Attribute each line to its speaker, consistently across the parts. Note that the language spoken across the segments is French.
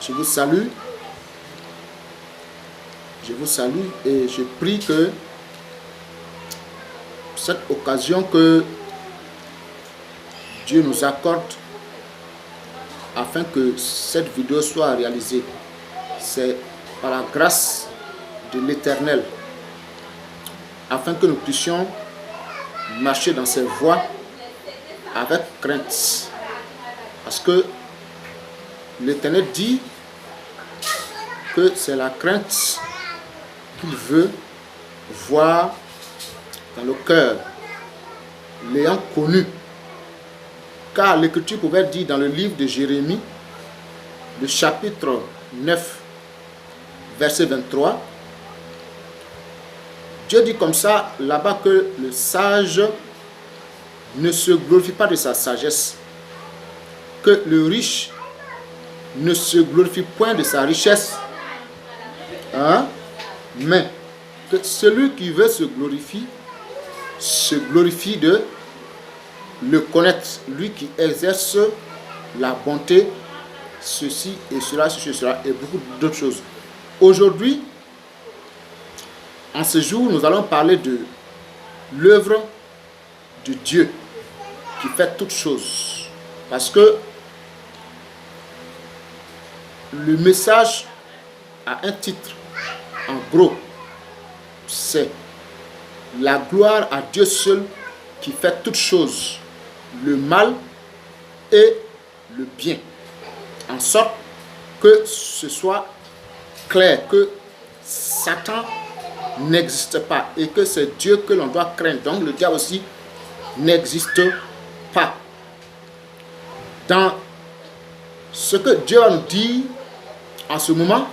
Speaker 1: Je vous salue. Je vous salue et je prie que cette occasion que Dieu nous accorde afin que cette vidéo soit réalisée, c'est par la grâce de l'Éternel, afin que nous puissions marcher dans ses voies avec crainte. Parce que l'Éternel dit que c'est la crainte qu'il veut voir dans le cœur, l'ayant connu. Car l'Écriture pouvait dire dans le livre de Jérémie, le chapitre 9, verset 23, Dieu dit comme ça là-bas que le sage ne se glorifie pas de sa sagesse, que le riche ne se glorifie point de sa richesse, hein? Mais que celui qui veut se glorifie de le connaître, lui qui exerce la bonté, ceci et cela, et beaucoup d'autres choses. Aujourd'hui, en ce jour, nous allons parler de l'œuvre de Dieu qui fait toutes choses. Parce que le message a un titre, en gros, c'est la gloire à Dieu seul qui fait toutes choses, le mal et le bien, en sorte que ce soit clair que Satan n'existe pas et que c'est Dieu que l'on doit craindre. Donc le diable aussi n'existe pas. Dans ce que Dieu nous dit en ce moment,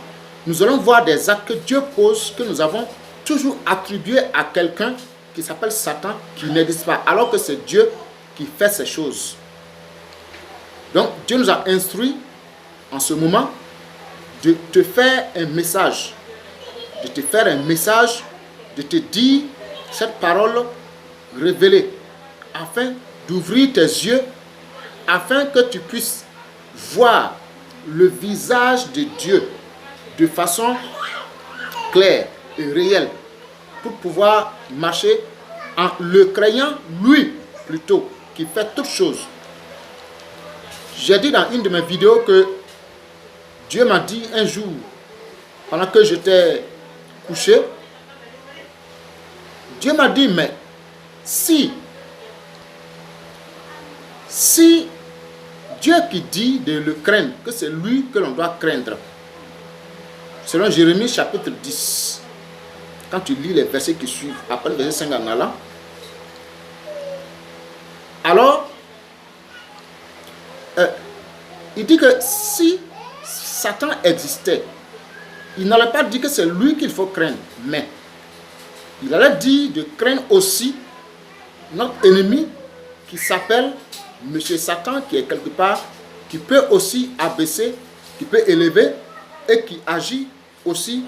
Speaker 1: nous allons voir des actes que Dieu pose, que nous avons toujours attribués à quelqu'un qui s'appelle Satan, qui n'existe pas, alors que c'est Dieu qui fait ces choses. Donc Dieu nous a instruit en ce moment de te faire un message, de te dire cette parole révélée, afin d'ouvrir tes yeux, afin que tu puisses voir le visage de Dieu de façon claire et réelle, pour pouvoir marcher en le craignant lui plutôt, qui fait toutes choses. J'ai dit dans une de mes vidéos que Dieu m'a dit un jour, pendant que j'étais couché, Dieu m'a dit, mais si Dieu qui dit de le craindre, que c'est lui que l'on doit craindre, selon Jérémie chapitre 10, quand tu lis les versets qui suivent, après le verset 5 en allant, alors, il dit que si Satan existait, il n'allait pas dire que c'est lui qu'il faut craindre, mais il allait dire de craindre aussi notre ennemi qui s'appelle Monsieur Satan, qui est quelque part, qui peut aussi abaisser, qui peut élever et qui agit aussi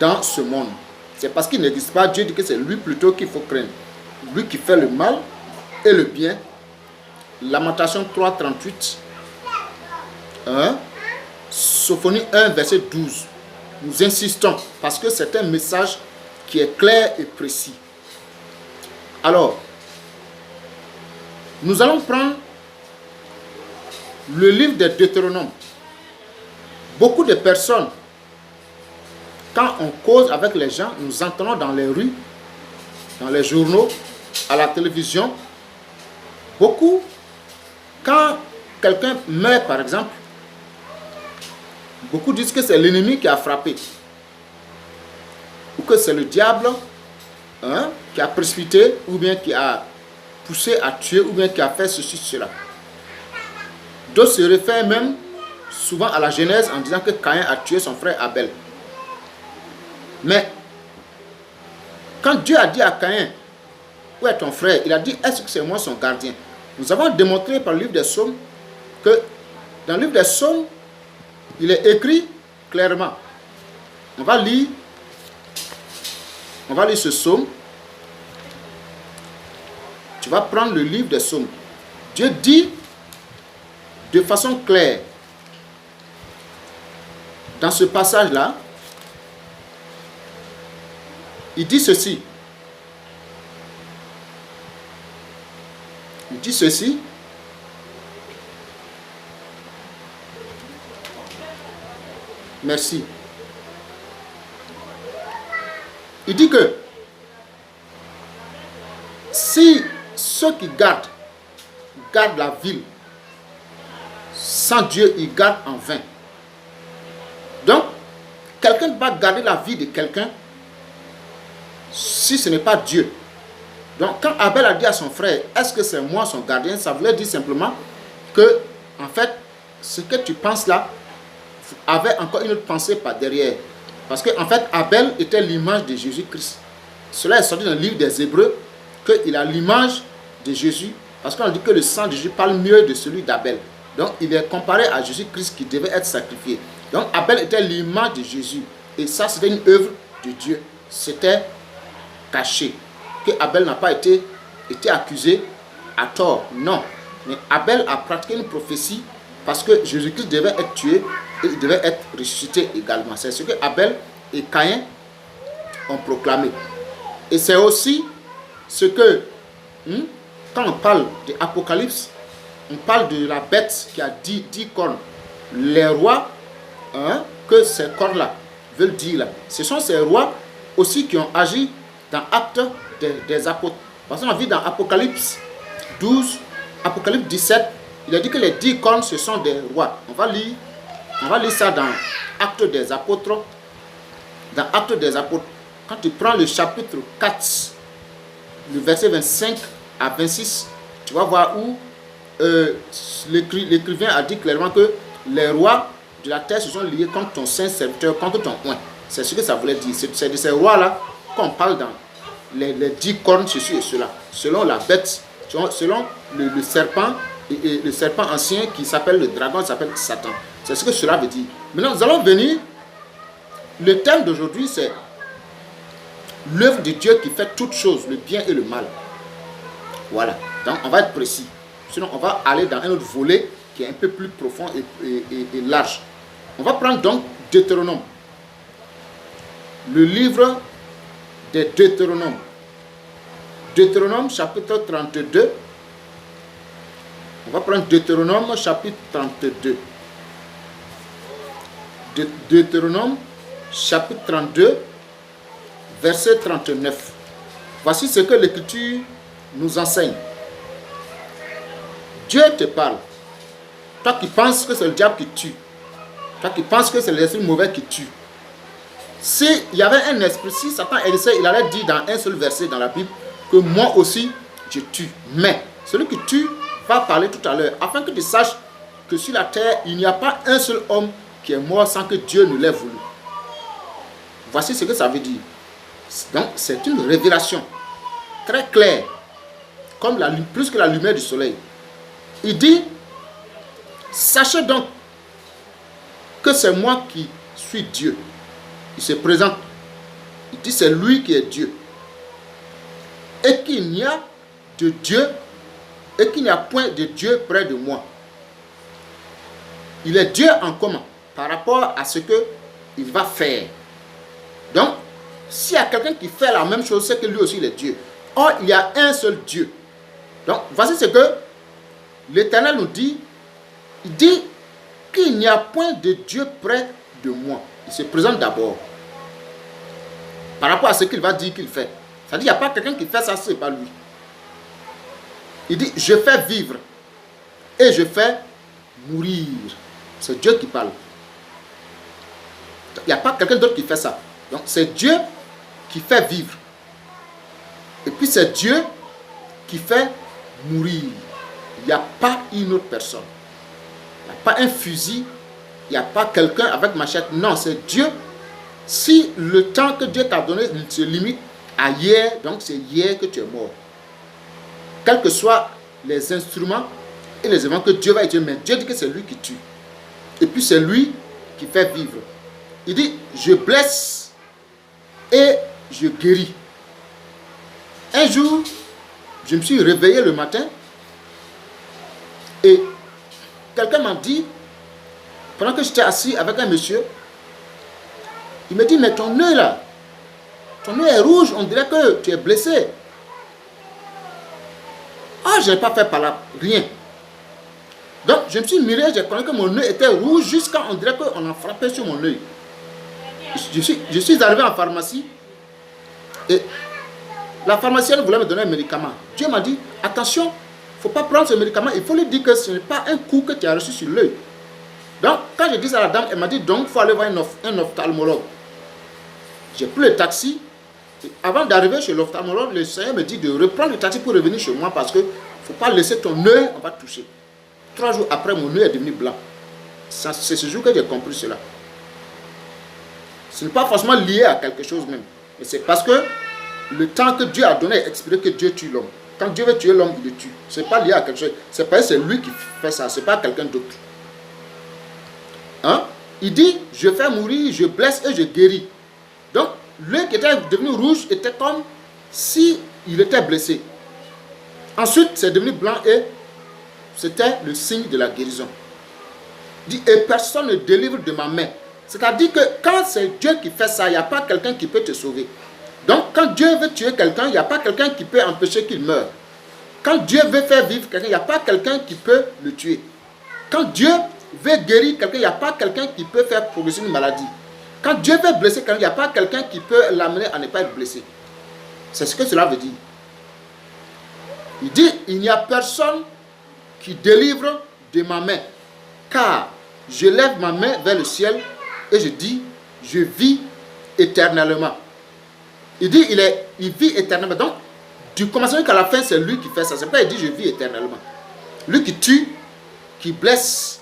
Speaker 1: dans ce monde. C'est parce qu'il n'existe pas, Dieu dit que c'est lui plutôt qu'il faut craindre. Lui qui fait le mal et le bien. Lamentation 3, 38. Sophonie 1, verset 12. Nous insistons parce que c'est un message qui est clair et précis. Alors, nous allons prendre le livre de Deutéronome. Beaucoup de personnes, quand on cause avec les gens, nous entendons dans les rues, dans les journaux, à la télévision, beaucoup, quand quelqu'un meurt par exemple, beaucoup disent que c'est l'ennemi qui a frappé, ou que c'est le diable qui a précipité, ou bien qui a poussé à tuer, ou bien qui a fait ceci, cela. D'autres se réfèrent même souvent à la Genèse en disant que Caïn a tué son frère Abel. Mais quand Dieu a dit à Caïn, où est ton frère? Il a dit, est-ce que c'est moi son gardien? Nous avons démontré par le livre des Psaumes que dans le livre des Psaumes, il est écrit clairement. On va lire ce psaume. Tu vas prendre le livre des Psaumes. Dieu dit de façon claire, dans ce passage-là, il dit ceci. Il dit ceci. Merci. Il dit que si ceux qui gardent la ville, sans Dieu, ils gardent en vain. Donc, quelqu'un ne va garder la vie de quelqu'un si ce n'est pas Dieu. Donc, quand Abel a dit à son frère, est-ce que c'est moi son gardien, ça voulait dire simplement que, en fait, ce que tu penses là avait encore une autre pensée par derrière. Parce que, en fait, Abel était l'image de Jésus-Christ. Cela est sorti dans le livre des Hébreux, qu'il a l'image de Jésus, parce qu'on dit que le sang de Jésus parle mieux de celui d'Abel. Donc, il est comparé à Jésus-Christ qui devait être sacrifié. Donc, Abel était l'image de Jésus. Et ça, c'était une œuvre de Dieu. C'était caché. Que Abel n'a pas été accusé à tort. Non. Mais Abel a pratiqué une prophétie parce que Jésus-Christ devait être tué et il devait être ressuscité également. C'est ce que Abel et Caïn ont proclamé. Et c'est aussi ce que, quand on parle de l'Apocalypse, on parle de la bête qui a 10 cornes. Les rois, que ces cornes-là veulent dire là, ce sont ces rois aussi qui ont agi dans Actes des Apôtres. Parce qu'on vit dans Apocalypse 12, Apocalypse 17, il a dit que les 10 cornes, ce sont des rois. On va lire ça dans Actes des Apôtres. Dans Actes des Apôtres, quand tu prends le chapitre 4, le verset 25 à 26, tu vas voir où l'écrivain a dit clairement que les rois de la terre se sont liés contre ton saint serviteur, contre ton oint. C'est ce que ça voulait dire. C'est de ces rois-là qu'on parle dans les 10 cornes, ceci et cela. Selon la bête, selon le serpent, et le serpent ancien qui s'appelle le dragon, s'appelle Satan. C'est ce que cela veut dire. Maintenant, nous allons venir. Le thème d'aujourd'hui, c'est l'œuvre de Dieu qui fait toutes choses, le bien et le mal. Voilà. Donc, on va être précis. Sinon, on va aller dans un autre volet qui est un peu plus profond et large. On va prendre donc Deutéronome. Le livre des Deutéronomes. Deutéronome chapitre 32. On va prendre Deutéronome chapitre 32. Deutéronome chapitre 32, verset 39. Voici ce que l'Écriture nous enseigne. Dieu te parle. Toi qui penses que c'est le diable qui tue. Toi qui penses que c'est l'esprit mauvais qui tue. S'il y avait un esprit, si Satan essaie, il allait dire dans un seul verset dans la Bible que moi aussi je tue. Mais celui qui tue va parler tout à l'heure, afin que tu saches que sur la terre, il n'y a pas un seul homme qui est mort sans que Dieu ne l'ait voulu. Voici ce que ça veut dire. Donc, c'est une révélation très claire, comme plus que la lumière du soleil. Il dit, sachez donc que c'est moi qui suis Dieu. Il se présente. Il dit, c'est lui qui est Dieu. Et qu'il n'y a de Dieu, et qu'il n'y a point de Dieu près de moi. Il est Dieu en comment? Par rapport à ce qu'il va faire. Donc, s'il y a quelqu'un qui fait la même chose, c'est que lui aussi il est Dieu. Or, il y a un seul Dieu. Donc, voici ce que l'Éternel nous dit. Il dit qu'il n'y a point de Dieu près de moi. Il se présente d'abord. Par rapport à ce qu'il va dire qu'il fait. C'est-à-dire qu'il n'y a pas quelqu'un qui fait ça, ce n'est pas lui. Il dit, je fais vivre et je fais mourir. C'est Dieu qui parle. Il n'y a pas quelqu'un d'autre qui fait ça. Donc c'est Dieu qui fait vivre. Et puis c'est Dieu qui fait mourir. Il n'y a pas une autre personne. Il n'y a pas un fusil. Il n'y a pas quelqu'un avec machette. Non, c'est Dieu. Si le temps que Dieu t'a donné se limite à hier, donc c'est hier que tu es mort. Quels que soient les instruments et les événements que Dieu va utiliser, mais Dieu dit que c'est lui qui tue. Et puis c'est lui qui fait vivre. Il dit, je blesse et je guéris. Un jour, je me suis réveillé le matin et quelqu'un m'a dit, pendant que j'étais assis avec un monsieur, Il me dit, mais ton œil là, ton œil est rouge, on dirait que tu es blessé. Ah, je n'ai pas fait par là, rien. Donc, je me suis miré, j'ai connu que mon œil était rouge jusqu'à on dirait qu'on a frappé sur mon œil. Je suis arrivé en pharmacie et la pharmacienne voulait me donner un médicament. Dieu m'a dit, attention, il ne faut pas prendre ce médicament, il faut lui dire que ce n'est pas un coup que tu as reçu sur l'œil. Donc, quand je dis ça à la dame, elle m'a dit, donc, il faut aller voir un ophtalmologue. J'ai pris le taxi. Et avant d'arriver chez l'ophtalmologue, le Seigneur me dit de reprendre le taxi pour revenir chez moi parce qu'il ne faut pas laisser ton œil, on va te toucher. 3 jours après, mon œil est devenu blanc. C'est ce jour que j'ai compris cela. Ce n'est pas forcément lié à quelque chose même. Mais c'est parce que le temps que Dieu a donné est expiré que Dieu tue l'homme. Quand Dieu veut tuer l'homme, il le tue. Ce n'est pas lié à quelque chose. C'est parce que c'est lui qui fait ça. Ce n'est pas quelqu'un d'autre. Hein? Il dit, je fais mourir, je blesse et je guéris. Donc, l'œil qui était devenu rouge était comme si il était blessé. Ensuite, c'est devenu blanc et c'était le signe de la guérison. Il dit, et personne ne délivre de ma main. C'est-à-dire que quand c'est Dieu qui fait ça, il n'y a pas quelqu'un qui peut te sauver. Donc, quand Dieu veut tuer quelqu'un, il n'y a pas quelqu'un qui peut empêcher qu'il meure. Quand Dieu veut faire vivre quelqu'un, il n'y a pas quelqu'un qui peut le tuer. Quand Dieu veut guérir quelqu'un, il n'y a pas quelqu'un qui peut faire progresser une maladie. Quand Dieu veut blesser quelqu'un, il n'y a pas quelqu'un qui peut l'amener à ne pas être blessé. C'est ce que cela veut dire. Il dit, il n'y a personne qui délivre de ma main, car je lève ma main vers le ciel et je dis, je vis éternellement. Il dit, il vit éternellement. Donc, du commencement jusqu'à la fin, c'est lui qui fait ça. C'est pas il dit, je vis éternellement. Lui qui tue, qui blesse,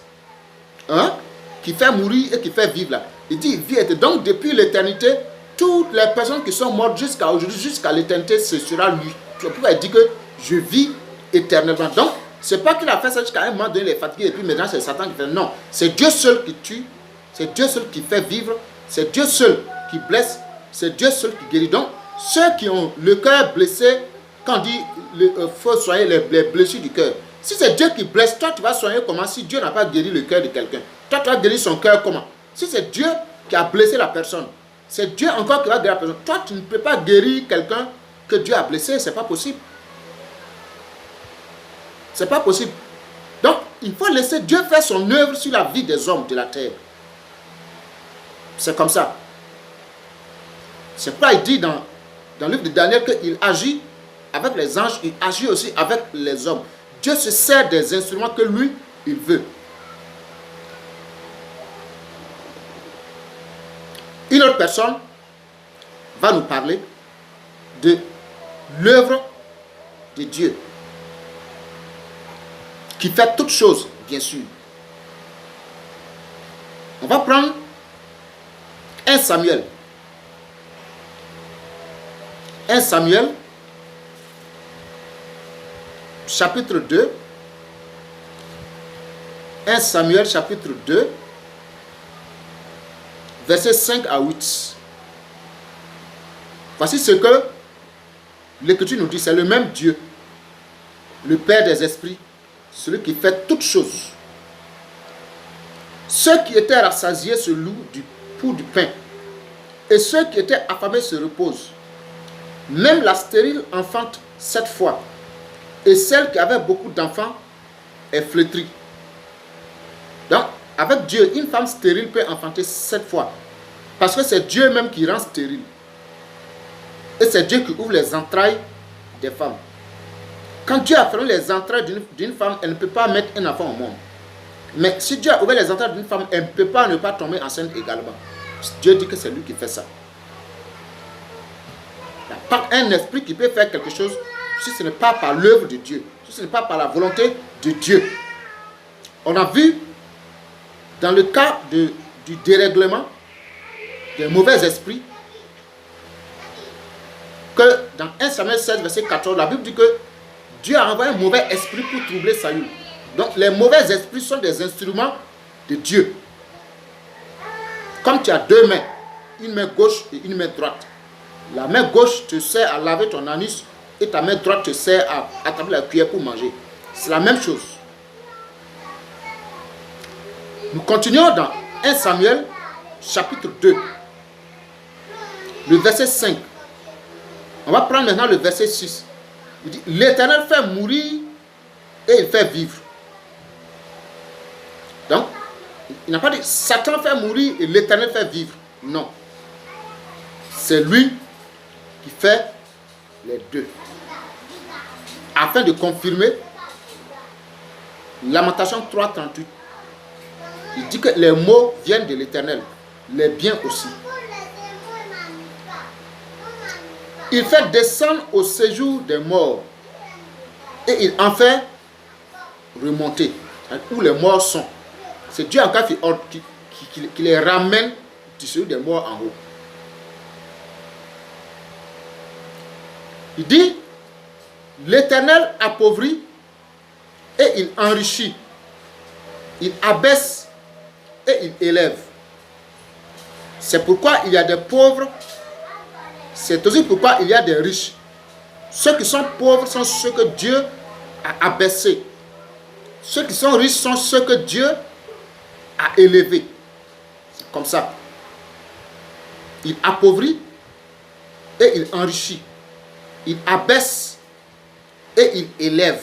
Speaker 1: hein, qui fait mourir et qui fait vivre là. Il dit, il vit éternellement. Donc, depuis l'éternité, toutes les personnes qui sont mortes jusqu'à aujourd'hui, jusqu'à l'éternité, ce sera lui. Pourquoi il dit que je vis éternellement. Donc, c'est pas qu'il a fait ça jusqu'à un moment donné, il est fatigué et puis maintenant c'est Satan qui fait. Non, c'est Dieu seul qui tue, c'est Dieu seul qui fait vivre, c'est Dieu seul qui blesse, c'est Dieu seul qui guérit. Donc, ceux qui ont le cœur blessé, quand on dit il faut soigner les blessures du cœur. Si c'est Dieu qui blesse, toi tu vas soigner comment si Dieu n'a pas guéri le cœur de quelqu'un? Toi tu vas guérir son cœur comment? Si c'est Dieu qui a blessé la personne, c'est Dieu encore qui va guérir la personne. Toi tu ne peux pas guérir quelqu'un que Dieu a blessé, c'est pas possible. C'est pas possible. Donc, il faut laisser Dieu faire son œuvre sur la vie des hommes de la terre. C'est comme ça. C'est pourquoi il dit dans le livre de Daniel qu'il agit avec les anges, il agit aussi avec les hommes. Dieu se sert des instruments que lui, il veut. Une autre personne va nous parler de l'œuvre de Dieu, qui fait toutes choses, bien sûr. On va prendre 1 Samuel. 1 Samuel, chapitre 2. 1 Samuel, chapitre 2, versets 5 à 8. Voici ce que l'Écriture nous dit. C'est le même Dieu, le Père des esprits, celui qui fait toutes choses. Ceux qui étaient rassasiés se louent pour du pain, et ceux qui étaient affamés se reposent. Même la stérile enfante 7 fois, et celle qui avait beaucoup d'enfants est flétrie. Donc, avec Dieu, une femme stérile peut enfanter 7 fois, parce que c'est Dieu même qui rend stérile. Et c'est Dieu qui ouvre les entrailles des femmes. Quand Dieu a fermé les entrailles d'une femme, elle ne peut pas mettre un enfant au monde. Mais si Dieu a ouvert les entrailles d'une femme, elle ne peut pas ne pas tomber enceinte également. Dieu dit que c'est lui qui fait ça. Il n'y a pas un esprit qui peut faire quelque chose si ce n'est pas par l'œuvre de Dieu, si ce n'est pas par la volonté de Dieu. On a vu dans le cas du dérèglement des mauvais esprits que dans 1 Samuel 16, verset 14, la Bible dit que Dieu a envoyé un mauvais esprit pour troubler Saül. Donc les mauvais esprits sont des instruments de Dieu. Comme tu as 2 mains, une main gauche et une main droite. La main gauche te sert à laver ton anus et ta main droite te sert à attraper la cuillère pour manger. C'est la même chose. Nous continuons dans 1 Samuel chapitre 2. le verset 5. On va prendre maintenant le verset 6. Il dit, l'Éternel fait mourir et il fait vivre. Donc, il n'a pas dit Satan fait mourir et l'Éternel fait vivre. Non. C'est lui qui fait les deux. Afin de confirmer Lamentation 3:38. Il dit que les maux viennent de l'Éternel, les biens aussi. Il fait descendre au séjour des morts et il en fait remonter où les morts sont. C'est Dieu encore qui les ramène du séjour des morts en haut. Il dit, l'Éternel appauvrit et il enrichit. Il abaisse et il élève. C'est pourquoi il y a des pauvres. C'est aussi pourquoi il y a des riches. Ceux qui sont pauvres sont ceux que Dieu a abaissés. Ceux qui sont riches sont ceux que Dieu a élevés. C'est comme ça. Il appauvrit et il enrichit. Il abaisse et il élève.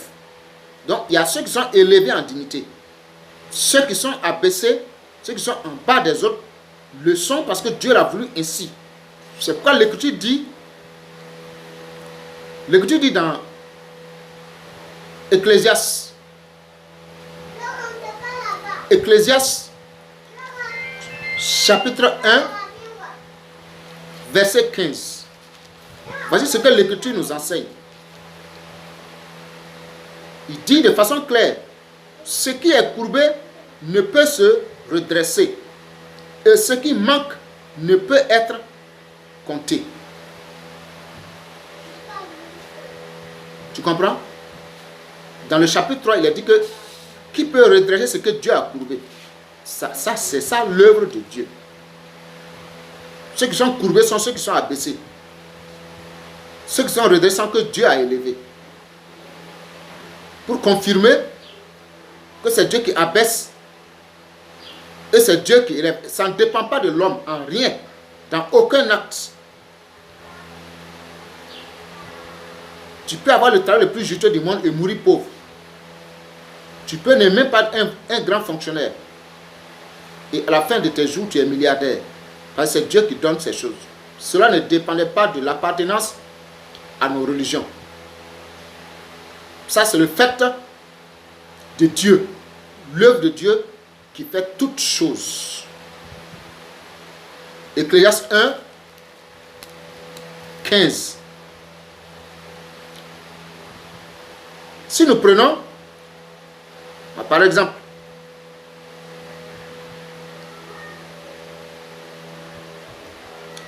Speaker 1: Donc, il y a ceux qui sont élevés en dignité. Ceux qui sont abaissés, ceux qui sont en bas des autres, le sont parce que Dieu l'a voulu ainsi. C'est pourquoi l'Écriture dit dans Ecclésiaste, chapitre 1, verset 15. Voici ce que l'Écriture nous enseigne. Il dit de façon claire, ce qui est courbé ne peut se redresser et ce qui manque ne peut être compté. Tu comprends? Dans le chapitre 3, il a dit que qui peut redresser ce que Dieu a courbé? Ça c'est ça l'œuvre de Dieu. Ceux qui sont courbés sont ceux qui sont abaissés. Ceux qui sont redressés sont que Dieu a élevés. Pour confirmer que c'est Dieu qui abaisse et c'est Dieu qui élève. Ça ne dépend pas de l'homme en rien, dans aucun acte. Tu peux avoir le travail le plus juteux du monde et mourir pauvre. Tu peux ne même pas être un grand fonctionnaire. Et à la fin de tes jours, tu es milliardaire. Parce que c'est Dieu qui donne ces choses. Cela ne dépendait pas de l'appartenance à nos religions. Ça, c'est le fait de Dieu, l'œuvre de Dieu qui fait toutes choses. Ecclésiaste 1, 15. Si nous prenons, par exemple,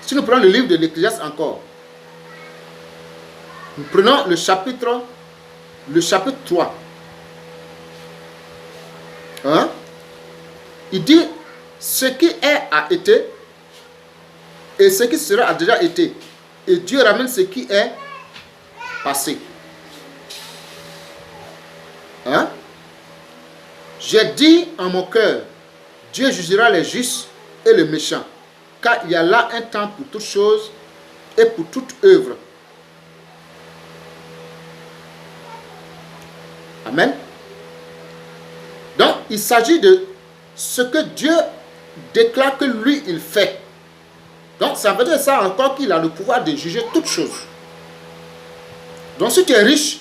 Speaker 1: si nous prenons le livre de l'Ecclésiaste encore, nous prenons le chapitre 3. Hein? Il dit, ce qui est a été, et ce qui sera a déjà été. Et Dieu ramène ce qui est passé. Hein? J'ai dit en mon cœur, Dieu jugera les justes et les méchants, car il y a là un temps pour toutes choses et pour toute œuvre. Amen. Donc, il s'agit de ce que Dieu déclare que lui, il fait. Donc, ça veut dire ça encore qu'il a le pouvoir de juger toutes choses. Donc, si tu es riche,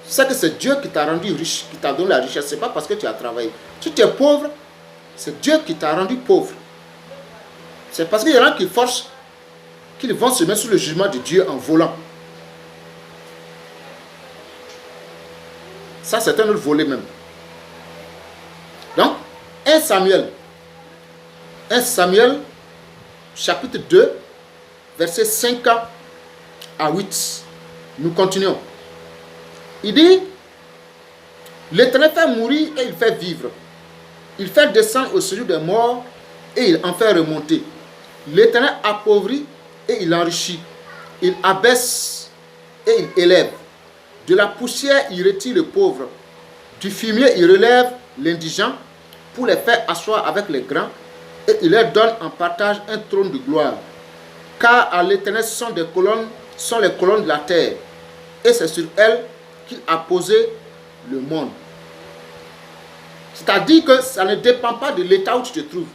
Speaker 1: c'est que c'est Dieu qui t'a rendu riche, qui t'a donné la richesse. Ce n'est pas parce que tu as travaillé. Si tu es pauvre, c'est Dieu qui t'a rendu pauvre. C'est parce qu'il y en a qui forcent, qu'ils vont se mettre sous le jugement de Dieu en volant. Ça, c'est un autre volet même. Donc, 1 Samuel, chapitre 2, versets 5 à 8. Nous continuons. Il dit, l'Éternel fait mourir et il fait vivre. Il fait descendre au séjour des morts et il en fait remonter. L'Éternel appauvrit et il enrichit. Il abaisse et il élève. De la poussière, il retire le pauvre. Du fumier, il relève l'indigent pour les faire asseoir avec les grands et il leur donne en partage un trône de gloire. Car à l'Éternel sont les colonnes de la terre, et c'est sur elles qu'il a posé le monde. C'est-à-dire que ça ne dépend pas de l'état où tu te trouves.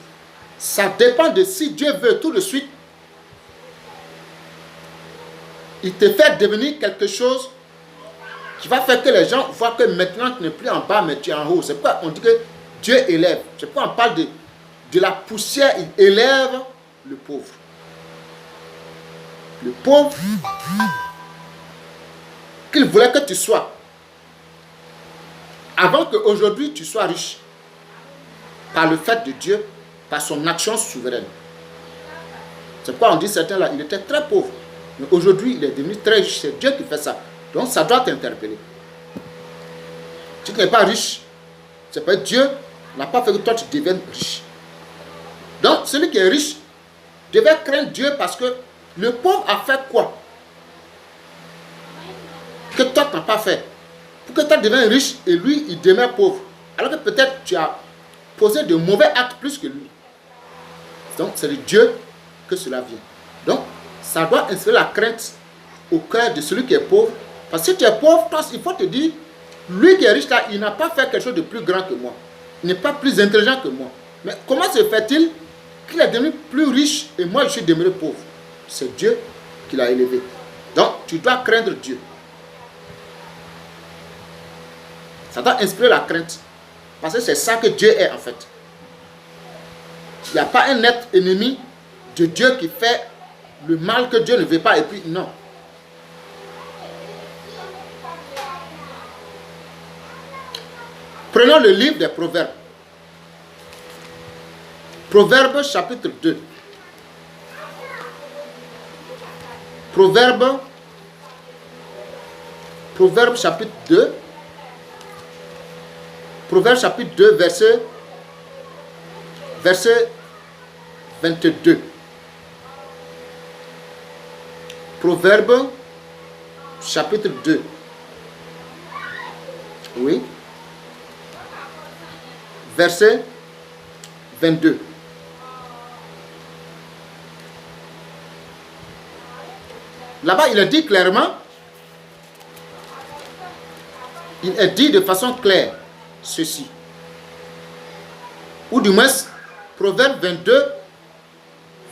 Speaker 1: Ça dépend de si Dieu veut tout de suite. Il te fait devenir quelque chose qui va faire que les gens voient que maintenant tu n'es plus en bas mais tu es en haut. C'est pourquoi on dit que Dieu élève. C'est pourquoi on parle de la poussière, il élève le pauvre. Le pauvre qu'il voulait que tu sois. Avant qu'aujourd'hui tu sois riche. Par le fait de Dieu, par son action souveraine. C'est pourquoi on dit certains là, il était très pauvre. Mais aujourd'hui, il est devenu très riche. C'est Dieu qui fait ça. Donc, ça doit t'interpeller. Si tu n'es pas riche, c'est pas Dieu n'a pas fait que toi tu deviennes riche. Donc, celui qui est riche devait craindre Dieu parce que le pauvre a fait quoi que toi tu n'as pas fait. Pour que toi deviennes riche et lui, il demeure pauvre. Alors que peut-être tu as posé de mauvais actes plus que lui. Donc, c'est de Dieu que cela vient. Donc, ça doit inspirer la crainte au cœur de celui qui est pauvre. Parce que si tu es pauvre, toi, il faut te dire, lui qui est riche là, il n'a pas fait quelque chose de plus grand que moi. Il n'est pas plus intelligent que moi. Mais comment se fait-il qu'il est devenu plus riche et moi je suis demeuré pauvre? C'est Dieu qui l'a élevé. Donc, tu dois craindre Dieu. Ça doit inspirer la crainte. Parce que c'est ça que Dieu est en fait. Il n'y a pas un être ennemi de Dieu qui fait le mal que Dieu ne veut pas et puis non. Prenons le livre des Proverbes. Proverbes chapitre 2. Proverbes chapitre 2. Proverbes chapitre 2, verset 22. Proverbes chapitre 2. Oui. Verset 22. Là-bas, il est dit clairement, il est dit de façon claire ceci. Ou du moins, Proverbe 22,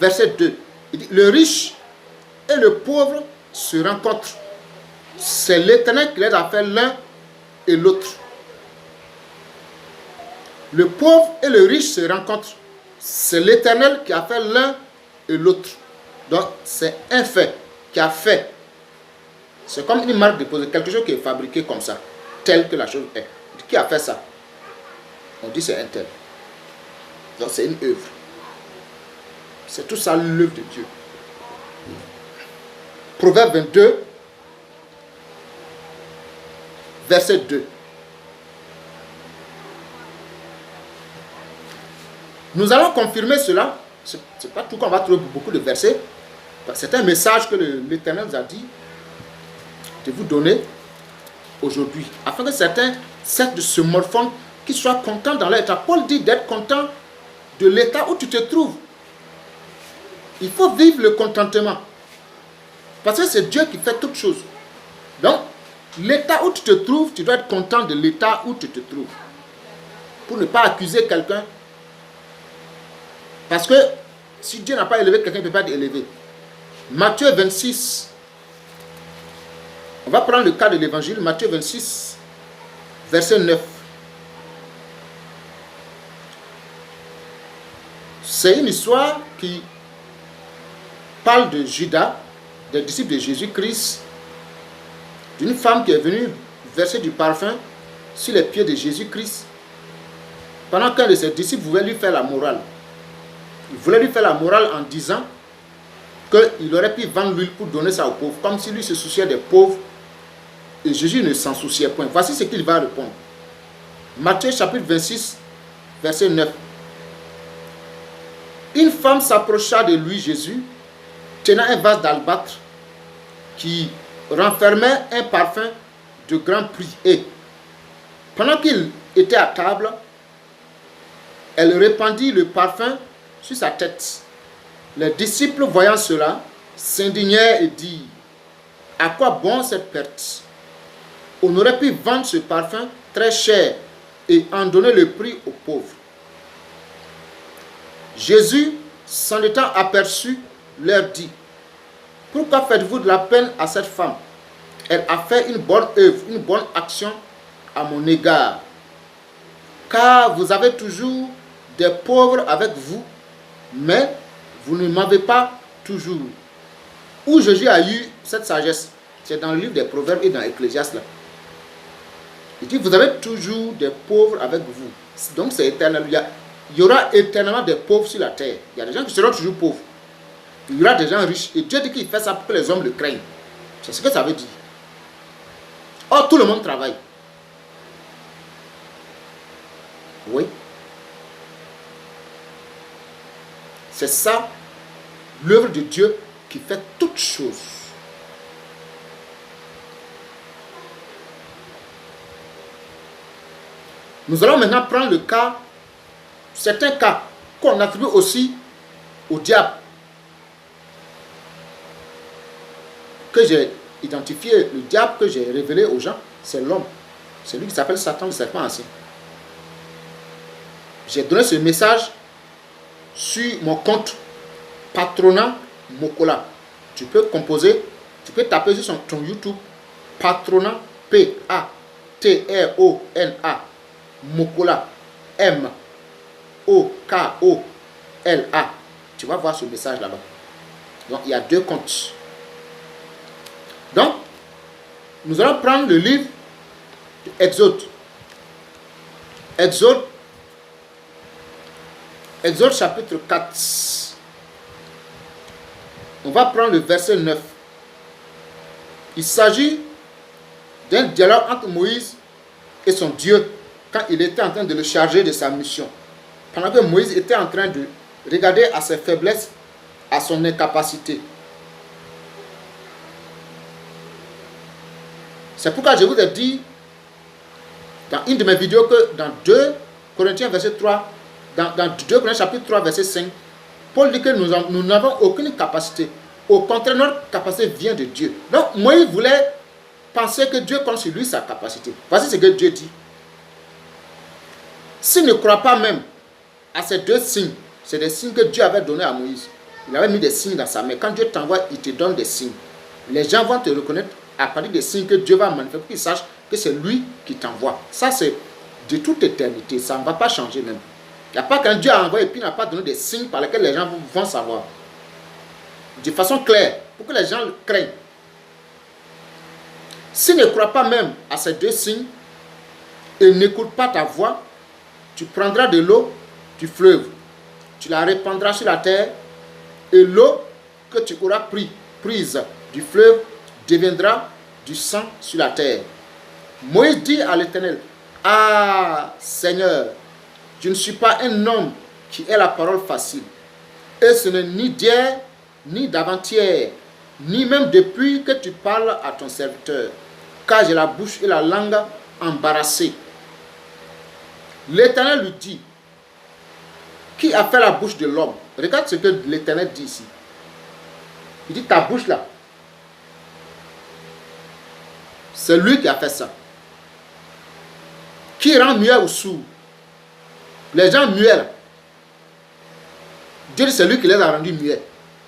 Speaker 1: verset 2. Il dit, le riche et le pauvre se rencontrent. C'est l'Éternel qui les a fait l'un et l'autre. Le pauvre et le riche se rencontrent. C'est l'Éternel qui a fait l'un et l'autre. Donc, c'est un fait qui a fait. C'est comme une marque déposée, quelque chose qui est fabriqué comme ça, tel que la chose est. Qui a fait ça? On dit c'est un tel. Donc, c'est une œuvre. C'est tout ça l'œuvre de Dieu. Proverbe 22, verset 2. Nous allons confirmer cela. Ce n'est pas tout qu'on va trouver beaucoup de versets. C'est un message que l'Éternel nous a dit de vous donner aujourd'hui. Afin que certains cessent de se morfondre, qu'ils soient contents dans leur état. Paul dit d'être content de l'état où tu te trouves. Il faut vivre le contentement. Parce que c'est Dieu qui fait toutes choses. Donc, l'état où tu te trouves, tu dois être content de l'état où tu te trouves. Pour ne pas accuser quelqu'un. Parce que si Dieu n'a pas élevé quelqu'un, il ne peut pas être élevé. Matthieu 26. On va prendre le cas de l'évangile. Matthieu 26, verset 9. C'est une histoire qui parle de Judas, des disciples de Jésus-Christ, d'une femme qui est venue verser du parfum sur les pieds de Jésus-Christ, pendant qu'un de ses disciples voulait lui faire la morale. Il voulait lui faire la morale en disant qu'il aurait pu vendre l'huile pour donner ça aux pauvres, comme si lui se souciait des pauvres, et Jésus ne s'en souciait point. Voici ce qu'il va répondre. Matthieu chapitre 26, verset 9. Une femme s'approcha de lui, Jésus, tenant un vase d'albâtre qui renfermait un parfum de grand prix. Et pendant qu'il était à table, elle répandit le parfum sur sa tête. Les disciples, voyant cela, s'indignèrent et dirent, à quoi bon cette perte? On aurait pu vendre ce parfum très cher et en donner le prix aux pauvres. Jésus, s'en étant aperçu, leur dit, pourquoi faites-vous de la peine à cette femme? Elle a fait une bonne œuvre, une bonne action à mon égard. Car vous avez toujours des pauvres avec vous, mais vous ne m'avez pas toujours. Où Jésus a eu cette sagesse? C'est dans le livre des Proverbes et dans Ecclésiaste. Il dit, vous avez toujours des pauvres avec vous. Donc c'est éternel. Il y aura éternellement des pauvres sur la terre. Il y a des gens qui seront toujours pauvres. Il y aura des gens riches. Et Dieu dit qu'il fait ça pour que les hommes le craignent. C'est ce que ça veut dire. Or, tout le monde travaille. Oui. C'est ça, l'œuvre de Dieu qui fait toutes choses. Nous allons maintenant prendre le cas, certains cas qu'on attribue aussi au diable, que j'ai identifié. Le diable que j'ai révélé aux gens, c'est l'homme. C'est lui qui s'appelle Satan, le serpent ancien. J'ai donné ce message sur mon compte Patronat Mokola. Tu peux composer, tu peux taper sur ton YouTube Patronat P-A-T-R-O-N-A Mokola M-O-K-O-L-A. Tu vas voir ce message là-bas. Donc il y a 2 comptes. Donc nous allons prendre le livre Exode. Exode chapitre 4. On va prendre le verset 9. Il s'agit d'un dialogue entre Moïse et son Dieu quand il était en train de le charger de sa mission. Pendant que Moïse était en train de regarder à ses faiblesses, à son incapacité. C'est pourquoi je vous ai dit dans une de mes vidéos que dans 2 Corinthiens verset 3, dans 2 Corinthiens chapitre 3 verset 5, Paul dit que nous n'avons aucune capacité. Au contraire, notre capacité vient de Dieu. Donc Moïse voulait penser que Dieu compte sur lui sa capacité. Voici ce que Dieu dit. S'il ne croit pas même à ces 2 signes, c'est des signes que Dieu avait donnés à Moïse. Il avait mis des signes dans sa main. Quand Dieu t'envoie, il te donne des signes. Les gens vont te reconnaître à partir des signes que Dieu va manifester pour qu'ils sachent que c'est lui qui t'envoie. Ça, c'est de toute éternité. Ça ne va pas changer même. Il n'y a pas qu'un Dieu a envoyé et puis il n'a pas donné des signes par lesquels les gens vont savoir. De façon claire, pour que les gens le craignent. S'il ne croit pas même à ces 2 signes et n'écoute pas ta voix, tu prendras de l'eau du fleuve, tu la répandras sur la terre et l'eau que tu auras prise du fleuve deviendra du sang sur la terre. Moïse dit à l'Éternel, ah Seigneur, je ne suis pas un homme qui ait la parole facile. Et ce n'est ni d'hier, ni d'avant-hier, ni même depuis que tu parles à ton serviteur, car j'ai la bouche et la langue embarrassées. L'Éternel lui dit, qui a fait la bouche de l'homme? Regarde ce que l'Éternel dit ici. Il dit, ta bouche là, c'est lui qui a fait ça. Qui rend muet ou sourd? Les gens muets là, Dieu dit c'est lui qui les a rendus muets.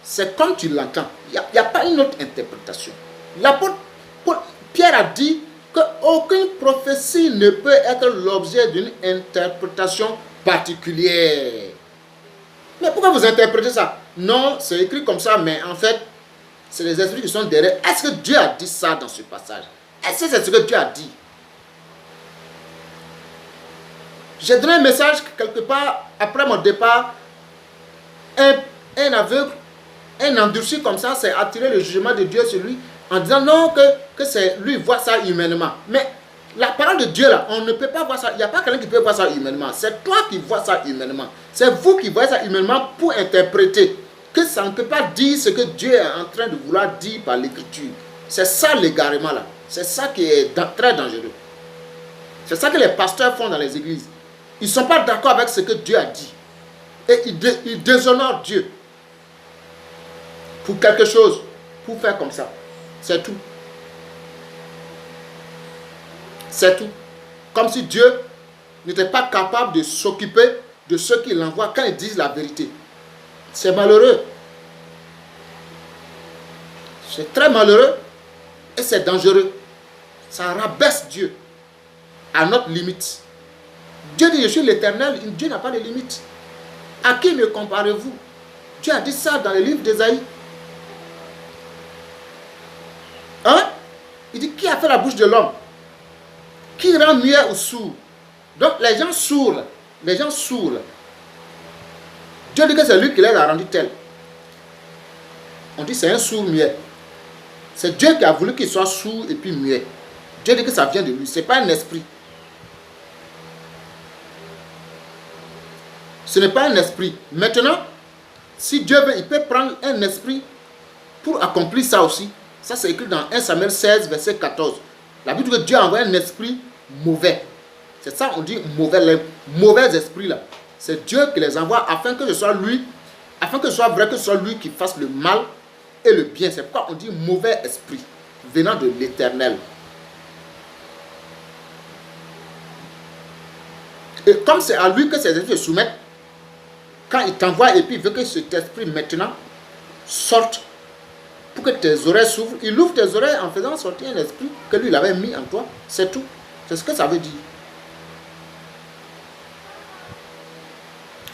Speaker 1: C'est comme tu l'entends. Il n'y a pas une autre interprétation. L'apôtre Pierre a dit qu'aucune prophétie ne peut être l'objet d'une interprétation particulière. Mais pourquoi vous interprétez ça? Non, c'est écrit comme ça, mais en fait, c'est les esprits qui sont derrière. Est-ce que Dieu a dit ça dans ce passage? Est-ce que c'est ce que Dieu a dit? J'ai donné un message quelque part, après mon départ, un aveugle, un endurci comme ça, c'est attirer le jugement de Dieu sur lui, en disant non, que c'est lui voit ça humainement. Mais la parole de Dieu là, on ne peut pas voir ça. Il n'y a pas quelqu'un qui peut voir ça humainement. C'est toi qui vois ça humainement. C'est vous qui voyez ça humainement pour interpréter. Que ça ne peut pas dire ce que Dieu est en train de vouloir dire par l'écriture. C'est ça l'égarement là. C'est ça qui est très dangereux. C'est ça que les pasteurs font dans les églises. Ils ne sont pas d'accord avec ce que Dieu a dit. Et ils déshonorent Dieu. pour quelque chose, pour faire comme ça. C'est tout. C'est tout. Comme si Dieu n'était pas capable de s'occuper de ceux qui l'envoient quand ils disent la vérité. C'est malheureux. C'est très malheureux et c'est dangereux. Ça rabaisse Dieu à notre limite. Dieu dit, je suis l'Éternel, Dieu n'a pas de limite. À qui me comparez-vous? Dieu a dit ça dans le livre d'Ésaïe. Hein? Il dit, qui a fait la bouche de l'homme? Qui rend muet ou sourd? Donc les gens sourds, Dieu dit que c'est lui qui les a rendus tels. On dit c'est un sourd muet. C'est Dieu qui a voulu qu'il soit sourd et puis muet. Dieu dit que ça vient de lui, ce n'est pas un esprit. Ce n'est pas un esprit. Maintenant, si Dieu veut, il peut prendre un esprit pour accomplir ça aussi. Ça c'est écrit dans 1 Samuel 16, verset 14. La Bible dit que Dieu a envoyé un esprit mauvais. C'est ça on dit mauvais, les mauvais esprits là. C'est Dieu qui les envoie afin que ce soit lui, afin que ce soit vrai que ce soit lui qui fasse le mal et le bien. C'est pourquoi on dit mauvais esprit venant de l'Éternel. Et comme c'est à lui que ces esprits se soumettent, quand il t'envoie et puis il veut que cet esprit maintenant sorte pour que tes oreilles s'ouvrent, il ouvre tes oreilles en faisant sortir un esprit que lui il avait mis en toi. C'est tout. C'est ce que ça veut dire.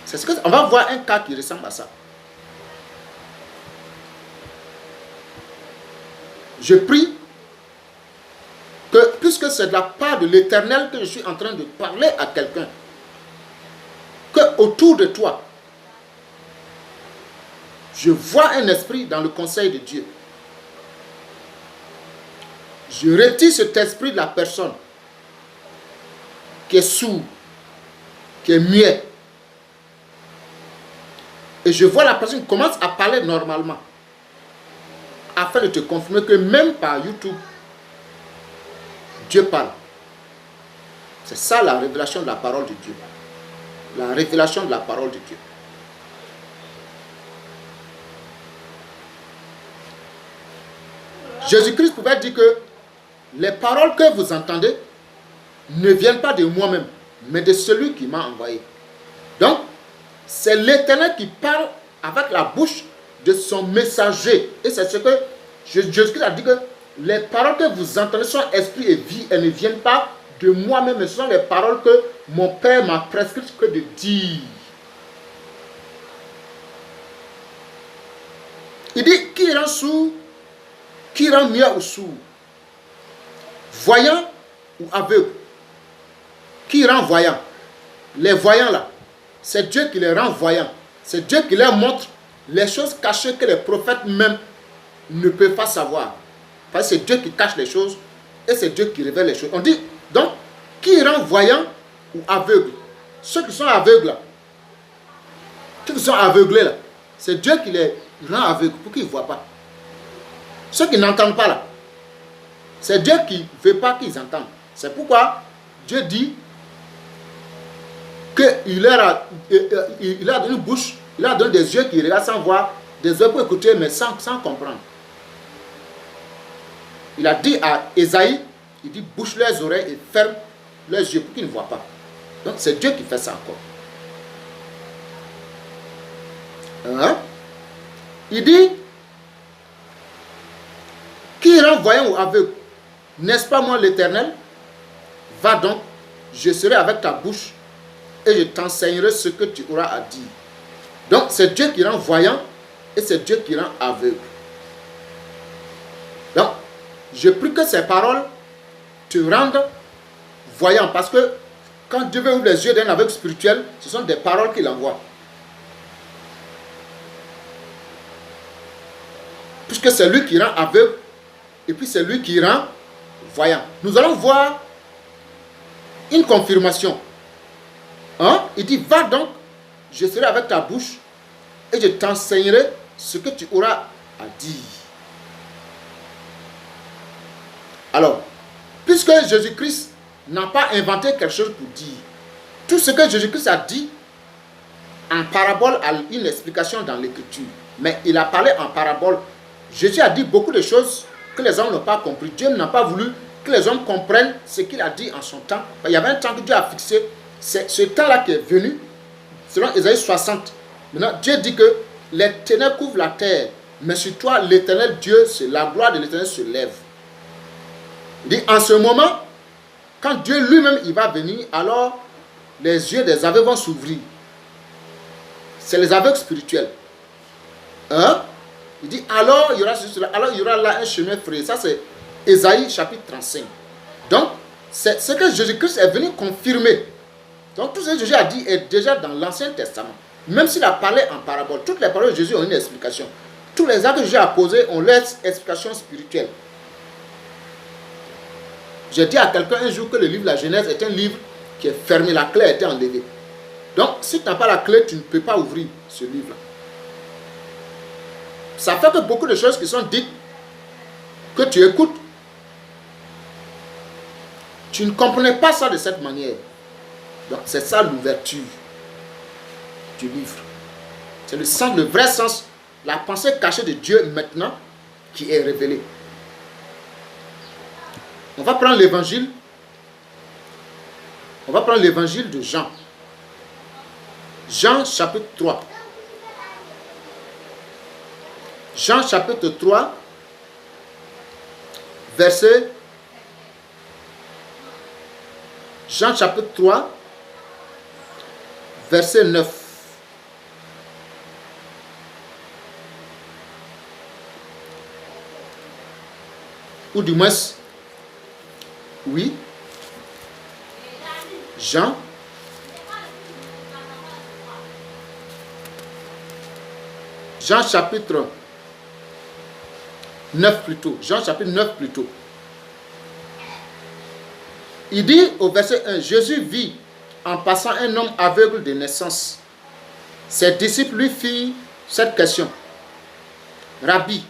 Speaker 1: C'est ce que on va voir un cas qui ressemble à ça. Je prie que, puisque c'est de la part de l'Éternel que je suis en train de parler à quelqu'un, que autour de toi, je vois un esprit dans le conseil de Dieu. Je retire cet esprit de la personne qui est sourd, qui est muet. Et je vois la personne qui commence à parler normalement. Afin de te confirmer que même par YouTube, Dieu parle. C'est ça la révélation de la parole de Dieu. La révélation de la parole de Dieu. Jésus-Christ pouvait dire que les paroles que vous entendez ne viennent pas de moi-même, mais de celui qui m'a envoyé. Donc, c'est l'Éternel qui parle avec la bouche de son messager. Et c'est ce que Jésus-Christ a dit, que les paroles que vous entendez sont esprit et vie, elles ne viennent pas de moi-même, mais ce sont les paroles que mon Père m'a prescrites que de dire. Il dit, qui rend sourd, qui rend muet ou sourd, voyant ou aveugle? Qui rend voyant? Les voyants là, c'est Dieu qui les rend voyants. C'est Dieu qui leur montre les choses cachées que les prophètes même ne peuvent pas savoir. Parce que c'est Dieu qui cache les choses et c'est Dieu qui révèle les choses. On dit, donc, qui rend voyant ou aveugle? Ceux qui sont aveugles là, ceux qui sont aveuglés là, c'est Dieu qui les rend aveugles pour qu'ils ne voient pas. Ceux qui n'entendent pas là, c'est Dieu qui ne veut pas qu'ils entendent. C'est pourquoi Dieu dit qu'il leur a donné une bouche, il leur a donné des yeux qui regardent sans voir, des yeux pour écouter mais sans comprendre. Il a dit à Ésaïe, il dit bouche leurs oreilles et ferme leurs yeux pour qu'ils ne voient pas. Donc c'est Dieu qui fait ça encore. Hein? Il dit, qui rend voyant ou aveugle? N'est-ce pas moi l'Éternel? Va donc, je serai avec ta bouche et je t'enseignerai ce que tu auras à dire. Donc c'est Dieu qui rend voyant et c'est Dieu qui rend aveugle. Donc, je prie que ces paroles te rendent voyant, parce que quand Dieu veut ouvrir les yeux d'un aveugle spirituel, ce sont des paroles qu'il envoie. Puisque c'est lui qui rend aveugle et puis c'est lui qui rend voyant. Nous allons voir une confirmation. Hein? Il dit, va donc, je serai avec ta bouche et je t'enseignerai ce que tu auras à dire. Alors, puisque Jésus-Christ n'a pas inventé quelque chose pour dire, tout ce que Jésus-Christ a dit en parabole a une explication dans l'Écriture. Mais il a parlé en parabole. Jésus a dit beaucoup de choses que les hommes n'ont pas compris. Dieu n'a pas voulu que les hommes comprennent ce qu'il a dit en son temps. Il y avait un temps que Dieu a fixé. C'est ce temps-là qui est venu, selon Ésaïe 60. Maintenant, Dieu dit que les ténèbres couvrent la terre, mais sur toi, l'Éternel Dieu, la gloire de l'Éternel se lève. Il dit, en ce moment, quand Dieu lui-même il va venir, alors les yeux des aveugles vont s'ouvrir. C'est les aveugles spirituels. Hein? Il dit, alors il y aura cela, alors il y aura là un chemin frayé. Ça, c'est Ésaïe chapitre 35. Donc, c'est ce que Jésus-Christ est venu confirmer. Donc, tout ce que Jésus a dit est déjà dans l'Ancien Testament. Même s'il a parlé en parabole, toutes les paroles de Jésus ont une explication. Tous les actes que Jésus a posés ont leur explication spirituelle. J'ai dit à quelqu'un un jour que le livre de la Genèse est un livre qui est fermé, la clé a été enlevée. Donc, si tu n'as pas la clé, tu ne peux pas ouvrir ce livre-là. Ça fait que beaucoup de choses qui sont dites, que tu écoutes, tu ne comprenais pas ça de cette manière. Donc, c'est ça l'ouverture du livre. C'est le sens, le vrai sens, la pensée cachée de Dieu maintenant qui est révélée. On va prendre l'évangile. On va prendre l'évangile de Jean. Jean chapitre 3. Jean chapitre 3, verset. Jean chapitre 3, verset 9. Ou du moins, oui, Jean chapitre 9 plutôt. Jean chapitre 9 plutôt. Il dit au verset 1, Jésus vit en passant un homme aveugle de naissance. Ses disciples lui firent cette question. Rabbi,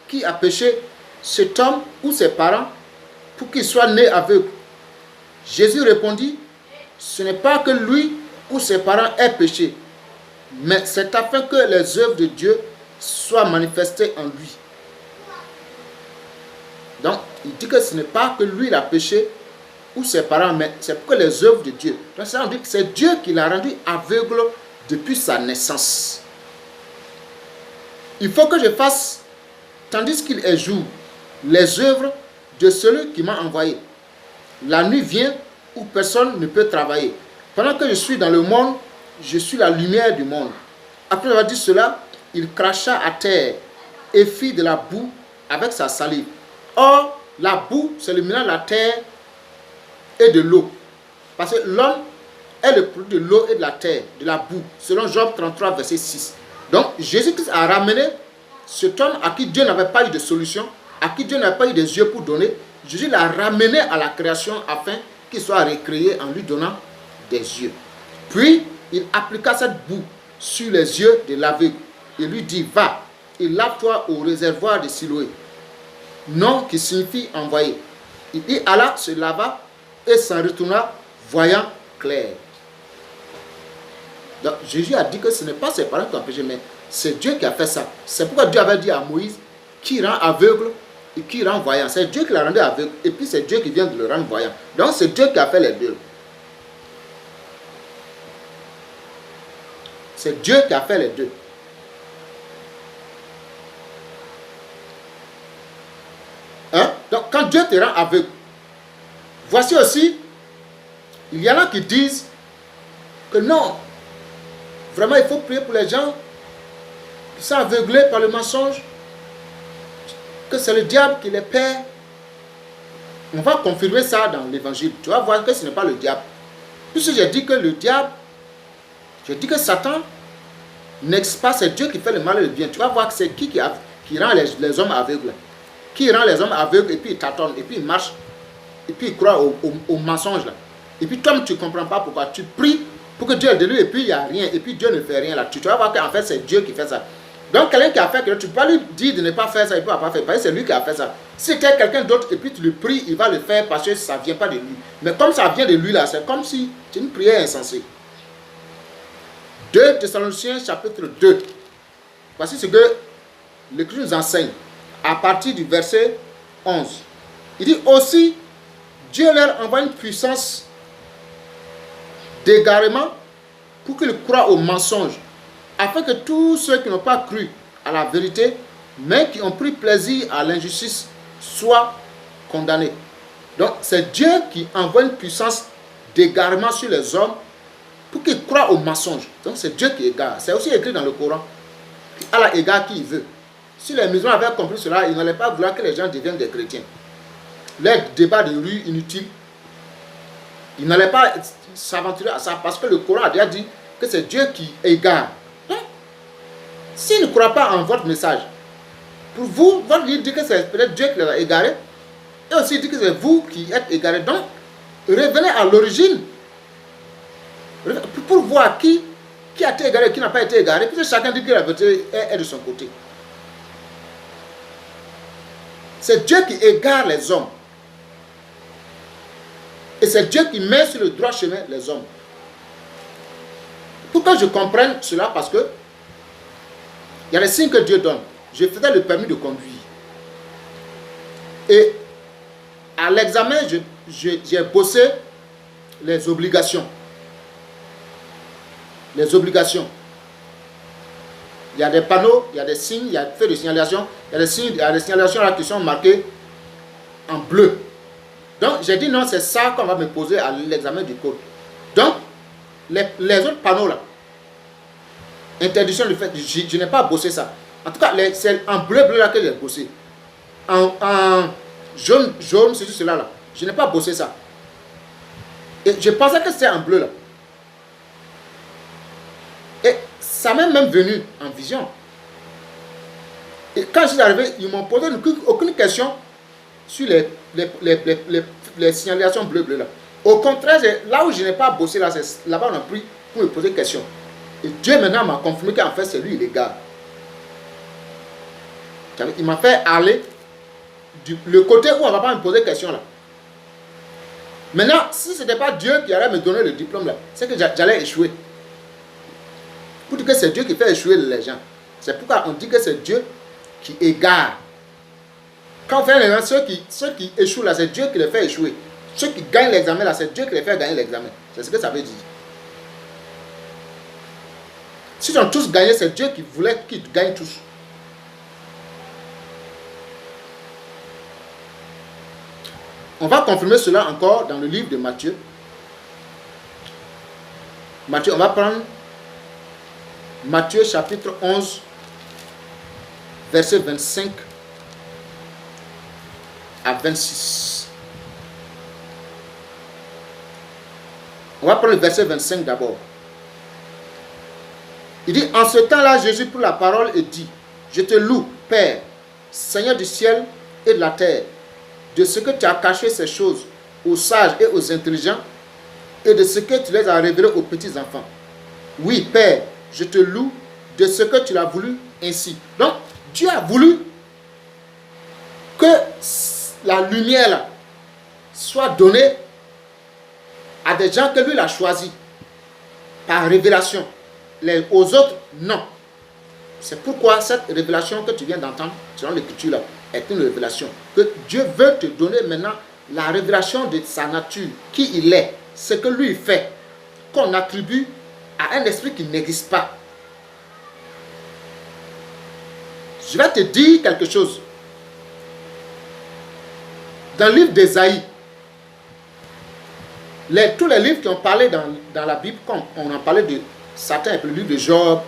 Speaker 1: qui a péché, cet homme ou ses parents, pour qu'il soit né aveugle? Jésus répondit, ce n'est pas que lui ou ses parents aient péché, mais c'est afin que les œuvres de Dieu soient manifestées en lui. Donc, il dit que ce n'est pas que lui il a péché ou ses parents, mais c'est pour que les œuvres de Dieu. Donc, ça veut dire que c'est Dieu qui l'a rendu aveugle depuis sa naissance. Il faut que je fasse, tandis qu'il est jour, les œuvres de celui qui m'a envoyé. La nuit vient où personne ne peut travailler. Pendant que je suis dans le monde, je suis la lumière du monde. Après avoir dit cela, il cracha à terre et fit de la boue avec sa salive. Or, la boue, c'est le mélange de la terre et de l'eau. Parce que l'homme est le produit de l'eau et de la terre, de la boue, selon Job 33, verset 6. Donc, Jésus-Christ a ramené cet homme à qui Dieu n'avait pas eu de solution, à qui Dieu n'avait pas eu des yeux pour donner. Jésus l'a ramené à la création afin qu'il soit recréé en lui donnant des yeux. Puis, il appliqua cette boue sur les yeux de l'aveugle. Il lui dit, va et lave-toi au réservoir de Siloé. Nom qui signifie envoyé. Il y alla, se lava et s'en retourna, voyant clair. Donc, Jésus a dit que ce n'est pas ses parents qui ont péché, mais c'est Dieu qui a fait ça. C'est pourquoi Dieu avait dit à Moïse, qui rend aveugle et qui rend voyant. C'est Dieu qui l'a rendu aveugle, et puis c'est Dieu qui vient de le rendre voyant. Donc, c'est Dieu qui a fait les deux. C'est Dieu qui a fait les deux. Hein? Donc, quand Dieu te rend aveugle, voici aussi, il y en a qui disent que non, vraiment il faut prier pour les gens qui sont aveuglés par le mensonge, que c'est le diable qui les perd. On va confirmer ça dans l'évangile. Tu vas voir que ce n'est pas le diable. Puisque j'ai dit que le diable, j'ai dit que Satan n'existe pas, c'est Dieu qui fait le mal et le bien. Tu vas voir que c'est qui rend les hommes aveugles. Qui rend les hommes aveugles et puis ils tâtonnent, et puis ils marchent, et puis ils croient au mensonge là. Et puis toi tu ne comprends pas pourquoi. Tu pries pour que Dieu aide lui et puis il n'y a rien, et puis Dieu ne fait rien là. Tu vas voir qu'en fait c'est Dieu qui fait ça. Donc quelqu'un qui a fait, tu ne peux pas lui dire de ne pas faire ça, il ne peut pas faire, parce que c'est lui qui a fait ça. Si c'était quelqu'un d'autre et puis tu le pries, il va le faire parce que ça ne vient pas de lui. Mais comme ça vient de lui là, c'est comme si c'est une prière insensée. 2 Thessaloniciens chapitre 2. Voici ce que l'Écriture nous enseigne à partir du verset 11. Il dit aussi, Dieu leur envoie une puissance d'égarement pour qu'ils croient au mensonge, afin que tous ceux qui n'ont pas cru à la vérité, mais qui ont pris plaisir à l'injustice, soient condamnés. Donc, c'est Dieu qui envoie une puissance d'égarement sur les hommes pour qu'ils croient au mensonge. Donc, c'est Dieu qui égare. C'est aussi écrit dans le Coran. Allah égare qui il veut. Si les musulmans avaient compris cela, ils n'allaient pas vouloir que les gens deviennent des chrétiens. Les débats de rue inutiles, ils n'allaient pas s'aventurer à ça parce que le Coran a déjà dit que c'est Dieu qui égare. Donc, s'ils ne croient pas en votre message, pour vous, votre livre dit que c'est peut-être Dieu qui les a égarés, et aussi dit que c'est vous qui êtes égarés. Donc, revenez à l'origine pour voir qui a été égaré et qui n'a pas été égaré, puisque chacun dit que la vérité est de son côté. C'est Dieu qui égare les hommes. Et c'est Dieu qui met sur le droit chemin les hommes. Pour que je comprenne cela, parce que il y a des signes que Dieu donne. Je faisais le permis de conduire. Et à l'examen, j'ai bossé les obligations. Les obligations. Il y a des panneaux, il y a des signes, il y a des feux de signalisation, il y a des signes, il y a des signalisations là qui sont marquées en bleu. Donc, j'ai dit non, c'est ça qu'on va me poser à l'examen du code. Donc, les autres panneaux là, interdiction du fait, je n'ai pas bossé ça. En tout cas, c'est en bleu là que j'ai bossé. En jaune, c'est cela là. Je n'ai pas bossé ça. Et je pensais que c'était en bleu là. Et ça m'est même venu en vision. Et quand je suis arrivé, ils m'ont posé aucune question sur les signalisations bleues là. Au contraire, là où je n'ai pas bossé, là-bas on a pris pour me poser des questions. Et Dieu maintenant m'a confirmé qu'en fait c'est lui les gars. Il m'a fait aller le côté où on ne va pas me poser des questions là. Maintenant, si ce n'était pas Dieu qui allait me donner le diplôme là, c'est que j'allais échouer. Pour dire que c'est Dieu qui fait échouer les gens. C'est pourquoi on dit que c'est Dieu qui égare. Quand on fait l'examen, ceux qui échouent là, c'est Dieu qui les fait échouer. Ceux qui gagnent l'examen là, c'est Dieu qui les fait gagner l'examen. C'est ce que ça veut dire. Si ils ont tous gagné, c'est Dieu qui voulait qu'ils gagnent tous. On va confirmer cela encore dans le livre de Matthieu. Matthieu, on va prendre Matthieu chapitre 11, verset 25 à 26. On va prendre le verset 25 d'abord. Il dit, en ce temps-là, Jésus prit la parole et dit, je te loue, Père, Seigneur du ciel et de la terre, de ce que tu as caché ces choses aux sages et aux intelligents, et de ce que tu les as révélées aux petits enfants. Oui, Père, je te loue de ce que tu l'as voulu ainsi. Donc, Dieu a voulu que la lumière là, soit donnée à des gens que lui a choisis par révélation. Aux autres, non. C'est pourquoi cette révélation que tu viens d'entendre, selon l'Écriture, est une révélation. Que Dieu veut te donner maintenant la révélation de sa nature, qui il est, ce que lui fait, qu'on attribue à un esprit qui n'existe pas. Je vais te dire quelque chose. Dans le livre d'Ésaïe, tous les livres qui ont parlé dans la Bible, comme on en parlait de Satan, le livre de Job,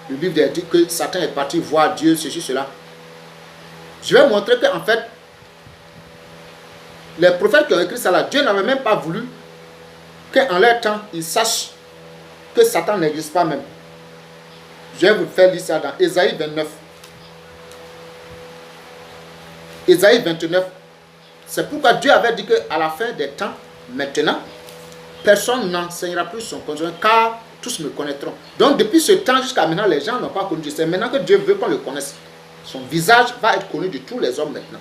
Speaker 1: le livre dit que Satan est parti voir Dieu, ceci, cela. Je vais montrer qu'en fait, les prophètes qui ont écrit ça là, Dieu n'avait même pas voulu qu'en leur temps, ils sachent que Satan n'existe pas même. Je vais vous faire lire ça dans Ésaïe 29. Ésaïe 29. C'est pourquoi Dieu avait dit qu'à la fin des temps, maintenant, personne n'enseignera plus son conjoint, car tous me connaîtront. Donc depuis ce temps jusqu'à maintenant, les gens n'ont pas connu Dieu. C'est maintenant que Dieu veut qu'on le connaisse. Son visage va être connu de tous les hommes maintenant.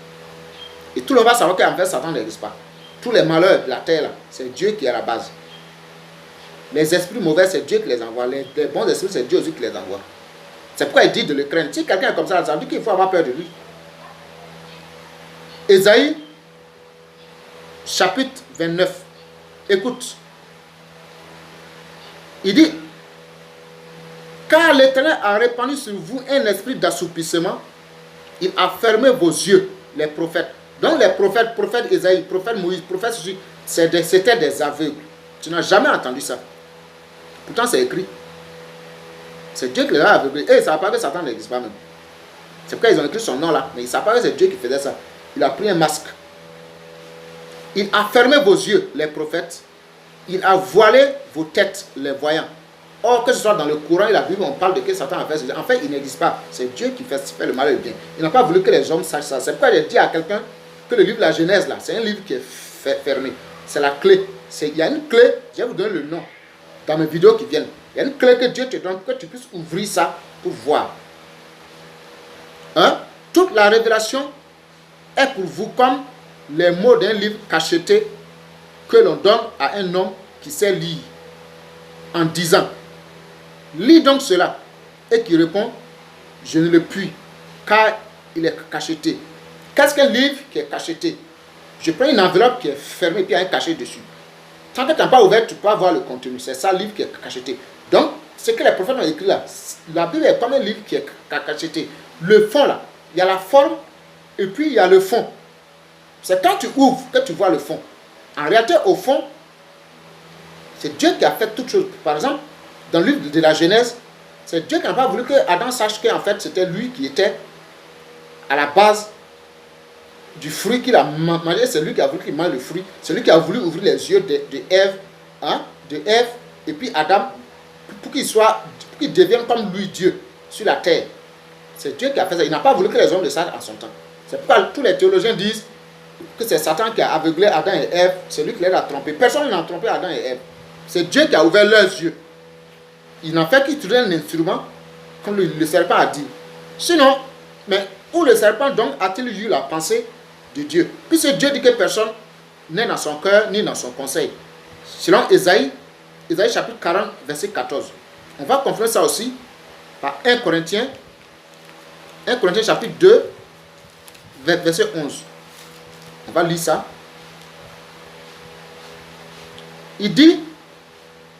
Speaker 1: Et tout le monde va savoir qu'en fait, Satan n'existe pas. Tous les malheurs de la terre, c'est Dieu qui est à la base. Les esprits mauvais, c'est Dieu qui les envoie. Les bons esprits, c'est Dieu aussi qui les envoie. C'est pourquoi il dit de le craindre. Si quelqu'un est comme ça veut dire qu'il faut avoir peur de lui. Ésaïe, chapitre 29. Écoute. Il dit, car l'Éternel a répandu sur vous un esprit d'assoupissement. Il a fermé vos yeux, les prophètes. Donc les prophètes, prophète Ésaïe, prophète Moïse, prophète Jésus, c'était des aveugles. Tu n'as jamais entendu ça. Pourtant c'est écrit. C'est Dieu qui les a aveuglés. Et ça apparaît que Satan n'existe pas même. C'est pourquoi ils ont écrit son nom là. Mais il s'apparaît que c'est Dieu qui faisait ça. Il a pris un masque. Il a fermé vos yeux, les prophètes. Il a voilé vos têtes, les voyants. Or, que ce soit dans le Coran et la Bible, on parle de que Satan a fait ça. En fait, il n'existe pas. C'est Dieu qui fait le mal et le bien. Il n'a pas voulu que les hommes sachent ça. C'est pourquoi il a dit à quelqu'un que le livre de la Genèse, là, c'est un livre qui est fermé. C'est la clé. Il y a une clé, je vais vous donner le nom dans mes vidéos qui viennent. Il y a une clé que Dieu te donne pour que tu puisses ouvrir ça pour voir. Hein? Toute la révélation est pour vous comme les mots d'un livre cacheté que l'on donne à un homme qui sait lire en disant, lis donc cela, et qui répond, je ne le puis, car il est cacheté. Qu'est-ce qu'un livre qui est cacheté? Je prends une enveloppe qui est fermée et puis il y a un cachet dessus. Tant que tu n'as pas ouvert, tu peux pas voir le contenu. C'est ça, le livre qui est cacheté. Donc, ce que les prophètes ont écrit là, la Bible est comme un livre qui est cacheté. Le fond là, il y a la forme et puis il y a le fond. C'est quand tu ouvres que tu vois le fond. En réalité, au fond, c'est Dieu qui a fait toutes choses. Par exemple, dans le livre de la Genèse, c'est Dieu qui n'a pas voulu que Adam sache qu'en fait, c'était lui qui était à la base du fruit qu'il a mangé. C'est lui qui a voulu qu'il mange le fruit. C'est lui qui a voulu ouvrir les yeux de Ève, hein, et puis Adam, pour qu'il devienne comme lui, Dieu, sur la terre. C'est Dieu qui a fait ça. Il n'a pas voulu que les hommes le sachent en son temps. C'est pourquoi tous les théologiens disent que c'est Satan qui a aveuglé Adam et Ève. C'est lui qui les a trompés. Personne n'a trompé Adam et Ève. C'est Dieu qui a ouvert leurs yeux. Il n'en fait qu'utiliser un instrument, comme le serpent a dit. Sinon, mais où le serpent donc a-t-il eu la pensée de Dieu? Puisque Dieu dit que personne n'est dans son cœur ni dans son conseil. Selon Ésaïe chapitre 40, verset 14. On va confronter ça aussi par 1 Corinthiens chapitre 2, verset 11. On va lire ça. Il dit,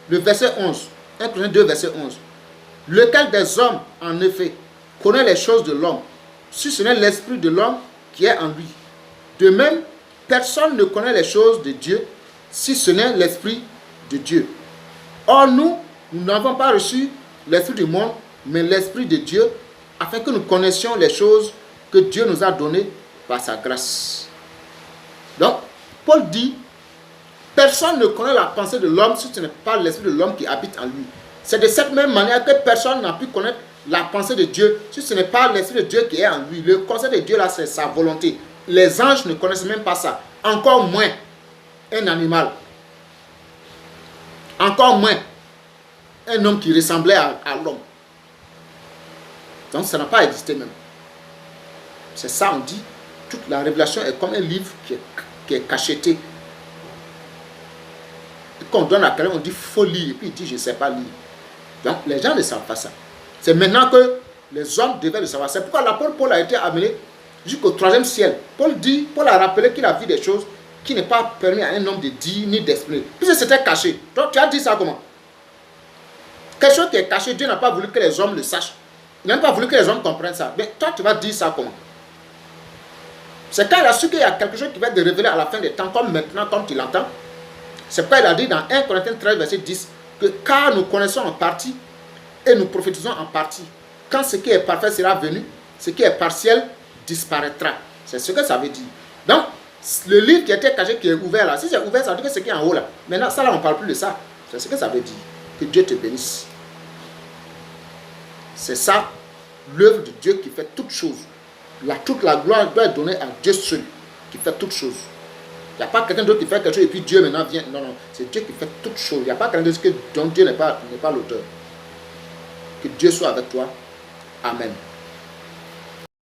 Speaker 1: le verset 11, 1 Corinthiens 2, verset 11. Lequel des hommes, en effet, connaît les choses de l'homme, si ce n'est l'esprit de l'homme qui est en lui. De même, personne ne connaît les choses de Dieu, si ce n'est l'esprit de Dieu. Or, nous n'avons pas reçu l'esprit du monde, mais l'esprit de Dieu, afin que nous connaissions les choses que Dieu nous a données par sa grâce. Donc, Paul dit, personne ne connaît la pensée de l'homme si ce n'est pas l'esprit de l'homme qui habite en lui. C'est de cette même manière que personne n'a pu connaître la pensée de Dieu si ce n'est pas l'esprit de Dieu qui est en lui. Le conseil de Dieu là, c'est sa volonté. Les anges ne connaissent même pas ça. Encore moins un animal. Encore moins un homme qui ressemblait à l'homme. Donc ça n'a pas existé même. C'est ça, on dit, toute la révélation est comme un livre qui est cacheté. Quand on donne à quelqu'un, on dit faut lire, et puis il dit je ne sais pas lire. Donc les gens ne savent pas ça. C'est maintenant que les hommes devaient le savoir. C'est pourquoi l'apôtre Paul a été amené jusqu'au 3e ciel. Paul a rappelé qu'il a vu des choses qui n'est pas permis à un homme de dire ni d'exprimer. Puisque c'était caché. Donc tu as dit ça comment? Quelque chose qui est caché, Dieu n'a pas voulu que les hommes le sachent. Il n'a pas voulu que les hommes comprennent ça. Mais toi, tu vas dire ça comment? C'est quand il a su qu'il y a quelque chose qui va être révélé à la fin des temps, comme maintenant, comme tu l'entends. C'est pourquoi il a dit dans 1 Corinthiens 13, verset 10, que car nous connaissons en partie et nous prophétisons en partie. Quand ce qui est parfait sera venu, ce qui est partiel disparaîtra. C'est ce que ça veut dire. Donc, le livre qui était caché, qui est ouvert là, si c'est ouvert, ça veut dire que ce qui est en haut là. Maintenant, ça là, on ne parle plus de ça. C'est ce que ça veut dire. Que Dieu te bénisse. C'est ça, l'œuvre de Dieu qui fait toutes choses. Toute la gloire doit être donnée à Dieu seul, qui fait toutes choses. Il n'y a pas quelqu'un d'autre qui fait quelque chose et puis Dieu maintenant vient. Non, non, c'est Dieu qui fait toutes choses. Il n'y a pas quelqu'un d'autre dont Dieu n'est pas l'auteur. Que Dieu soit avec toi. Amen.